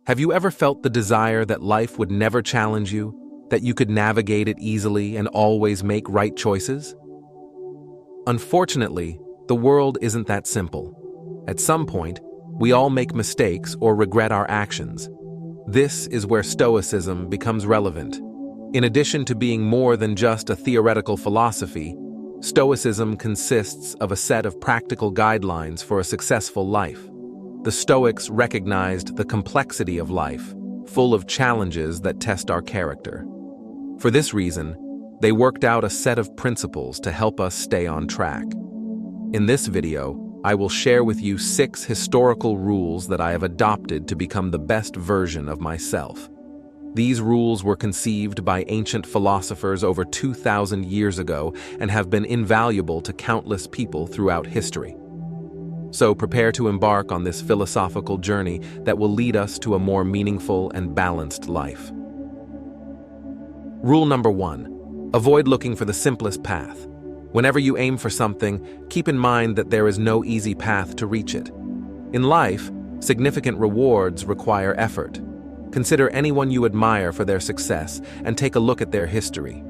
Have you ever felt the desire that life would never challenge you, that you could navigate it easily and always make right choices? Unfortunately, the world isn't that simple. At some point, we all make mistakes or regret our actions. This is where Stoicism becomes relevant. In addition to being more than just a theoretical philosophy, Stoicism consists of a set of practical guidelines for a successful life. The Stoics recognized the complexity of life, full of challenges that test our character. For this reason, they worked out a set of principles to help us stay on track. In this video, I will share with you 6 historical rules that I have adopted to become the best version of myself. These rules were conceived by ancient philosophers over 2,000 years ago and have been invaluable to countless people throughout history. So prepare to embark on this philosophical journey that will lead us to a more meaningful and balanced life. Rule number 1. Avoid looking for the simplest path. Whenever you aim for something, keep in mind that there is no easy path to reach it. In life, significant rewards require effort. Consider anyone you admire for their success and take a look at their history.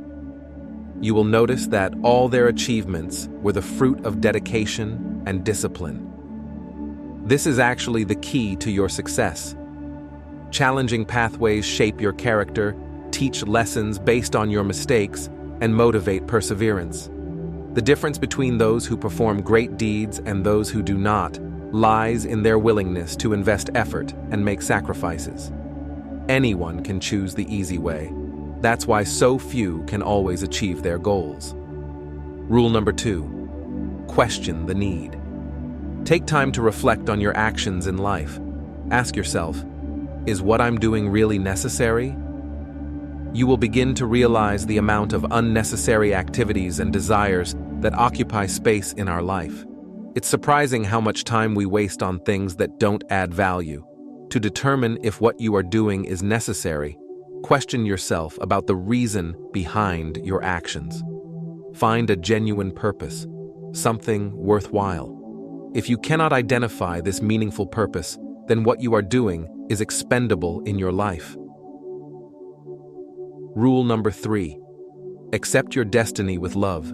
You will notice that all their achievements were the fruit of dedication and discipline. This is actually the key to your success. Challenging pathways shape your character, teach lessons based on your mistakes, and motivate perseverance. The difference between those who perform great deeds and those who do not lies in their willingness to invest effort and make sacrifices. Anyone can choose the easy way. That's why so few can always achieve their goals. Rule number 2. Question the need. Take time to reflect on your actions in life. Ask yourself, is what I'm doing really necessary? You will begin to realize the amount of unnecessary activities and desires that occupy space in our life. It's surprising how much time we waste on things that don't add value. To determine if what you are doing is necessary, question yourself about the reason behind your actions. Find a genuine purpose, something worthwhile. If you cannot identify this meaningful purpose, then what you are doing is expendable in your life. Rule number 3. Accept your destiny with love.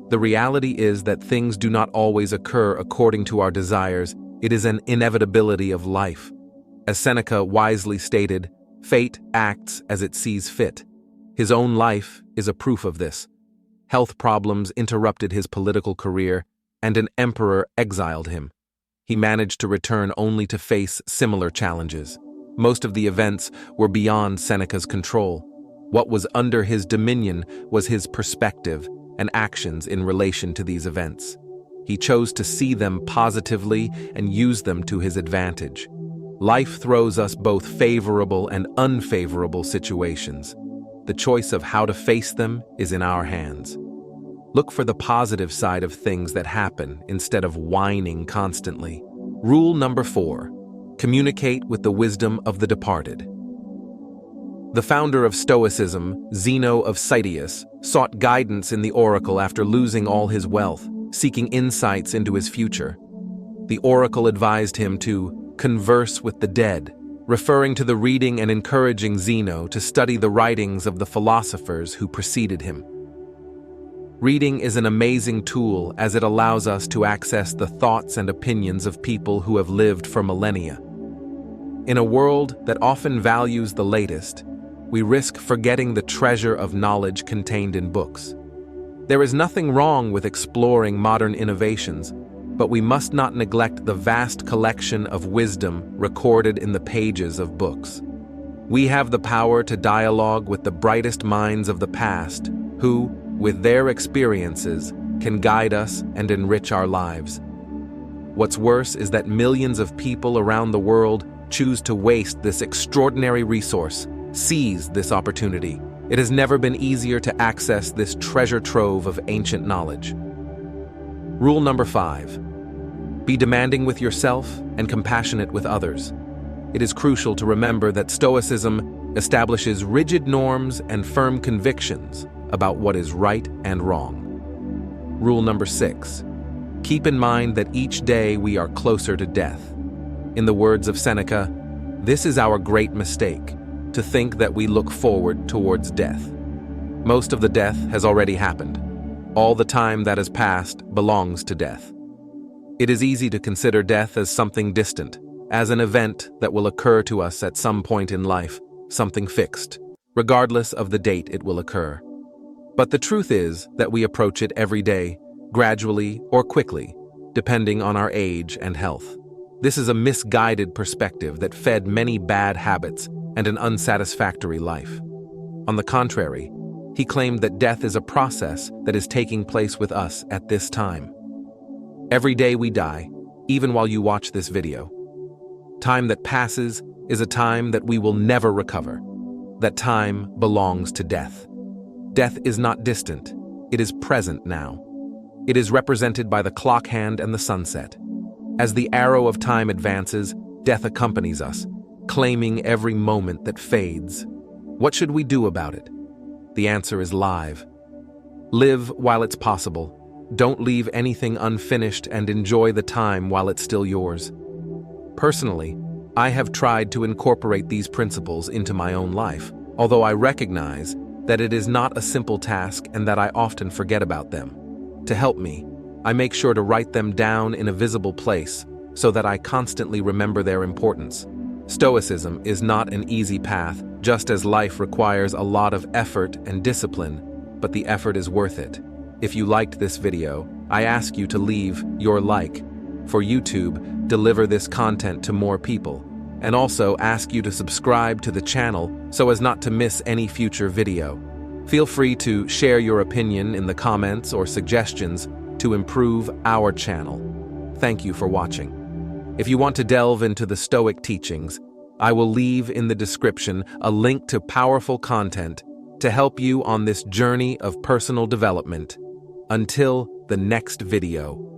The reality is that things do not always occur according to our desires. It is an inevitability of life. As Seneca wisely stated, fate acts as it sees fit. His own life is a proof of this. Health problems interrupted his political career, and an emperor exiled him. He managed to return only to face similar challenges. Most of the events were beyond Seneca's control. What was under his dominion was his perspective and actions in relation to these events. He chose to see them positively and use them to his advantage. Life throws us both favorable and unfavorable situations. The choice of how to face them is in our hands. Look for the positive side of things that happen instead of whining constantly. Rule number 4. Communicate with the wisdom of the departed. The founder of Stoicism, Zeno of Citius, sought guidance in the oracle after losing all his wealth, seeking insights into his future. The oracle advised him to converse with the dead, referring to the reading and encouraging Zeno to study the writings of the philosophers who preceded him. Reading is an amazing tool as it allows us to access the thoughts and opinions of people who have lived for millennia. In a world that often values the latest, we risk forgetting the treasure of knowledge contained in books. There is nothing wrong with exploring modern innovations, but we must not neglect the vast collection of wisdom recorded in the pages of books. We have the power to dialogue with the brightest minds of the past, who, with their experiences, can guide us and enrich our lives. What's worse is that millions of people around the world choose to waste this extraordinary resource. Seize this opportunity. It has never been easier to access this treasure trove of ancient knowledge. Rule number 5. Be demanding with yourself and compassionate with others. It is crucial to remember that Stoicism establishes rigid norms and firm convictions about what is right and wrong. Rule number 6. Keep in mind that each day we are closer to death. In the words of Seneca, This is our great mistake, to think that we look forward towards death. Most of the death has already happened. All the time that has passed belongs to death. It is easy to consider death as something distant, as an event that will occur to us at some point in life, something fixed, regardless of the date it will occur. But the truth is that we approach it every day, gradually or quickly, depending on our age and health. This is a misguided perspective that fed many bad habits and an unsatisfactory life. On the contrary, he claimed that death is a process that is taking place with us at this time. Every day we die, even while you watch this video. Time that passes is a time that we will never recover. That time belongs to death. Death is not distant, it is present now. It is represented by the clock hand and the sunset. As the arrow of time advances, death accompanies us, claiming every moment that fades. What should we do about it? The answer is live. Live while it's possible. Don't leave anything unfinished and enjoy the time while it's still yours. Personally, I have tried to incorporate these principles into my own life, although I recognize that it is not a simple task and that I often forget about them. To help me, I make sure to write them down in a visible place so that I constantly remember their importance. Stoicism is not an easy path, just as life requires a lot of effort and discipline, but the effort is worth it. If you liked this video, I ask you to leave your like. For YouTube, deliver this content to more people, and also ask you to subscribe to the channel so as not to miss any future video. Feel free to share your opinion in the comments or suggestions to improve our channel. Thank you for watching. If you want to delve into the Stoic teachings, I will leave in the description a link to powerful content to help you on this journey of personal development. Until the next video.